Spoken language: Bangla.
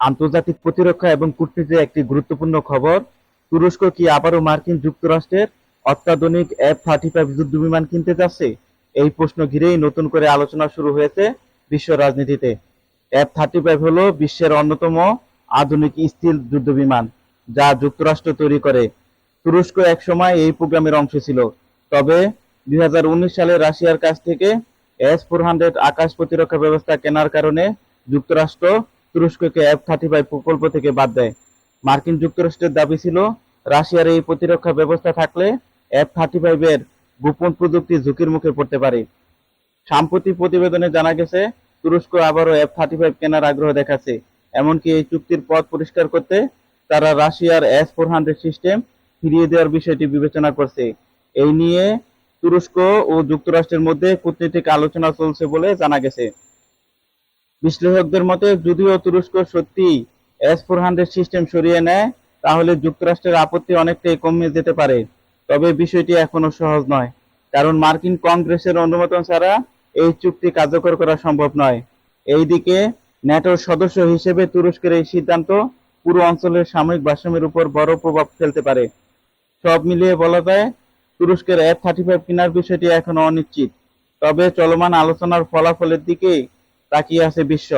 আন্তর্জাতিক প্রতিরক্ষা এবং কূটনীতির একটি গুরুত্বপূর্ণ খবর। তুরস্ক কি আবারও মার্কিন যুক্তরাষ্ট্রের অত্যাধুনিক F-35 যুদ্ধবিমান কিনতে যাচ্ছে? এই প্রশ্ন ঘিরেই নতুন করে আলোচনা শুরু হয়েছে বিশ্ব রাজনীতিতে। F-35 হলো বিশ্বের অন্যতম আধুনিক স্থির যুদ্ধবিমান, যা যুক্তরাষ্ট্র তৈরি করে। তুরস্ক একসময় এই প্রোগ্রামের অংশ ছিল, তবে 2019 সালে রাশিয়ার কাছ থেকে S-400 আকাশ প্রতিরক্ষা ব্যবস্থা কেনার কারণে যুক্তরাষ্ট্র তুরস্ককে F-35 প্রকল্প থেকে বাদ দেয়। মার্কিন যুক্তরাষ্ট্রের দাবি ছিল, রাশিয়ার এই প্রতিরক্ষা ব্যবস্থা থাকলে F-35 এর গোপন প্রযুক্তি ঝুঁকির মুখে পড়তে পারে। সাম্প্রতিক প্রতিবেদনে জানা গেছে, তুরস্ক আবারও F-35 কেনার আগ্রহ দেখাচ্ছে। এমনকি এই চুক্তির পথ পরিষ্কার করতে তারা রাশিয়ার S-400 সিস্টেম ফিরিয়ে দেওয়ার বিষয়টি বিবেচনা করছে। এই নিয়ে তুরস্ক ও যুক্তরাষ্ট্রের মধ্যে কূটনৈতিক আলোচনা চলছে বলে জানা গেছে। বিশ্লেষকদের মতে, যদিও তুরস্ক সত্যিই S-400 সিস্টেম সরিয়ে নেয়, তাহলে যুক্তরাষ্ট্রের আপত্তি অনেকটাই কমে যেতে পারে। তবে বিষয়টি এখনো সহজ নয়, কারণ মার্কিন কংগ্রেসের অনুমোদন ছাড়া এই চুক্তি কার্যকর করা সম্ভব নয়। এইদিকে ন্যাটোর সদস্য হিসেবে তুরস্কের এই সিদ্ধান্ত পুরো অঞ্চলের সামরিক ভারসাম্যের উপর বড় প্রভাব ফেলতে পারে। সব মিলিয়ে বলা যায়, তুরস্কের F-35 কেনার বিষয়টি এখনো অনিশ্চিত, তবে চলমান আলোচনার ফলাফলের দিকেই তাকিয়ে আছে বিশ্ব।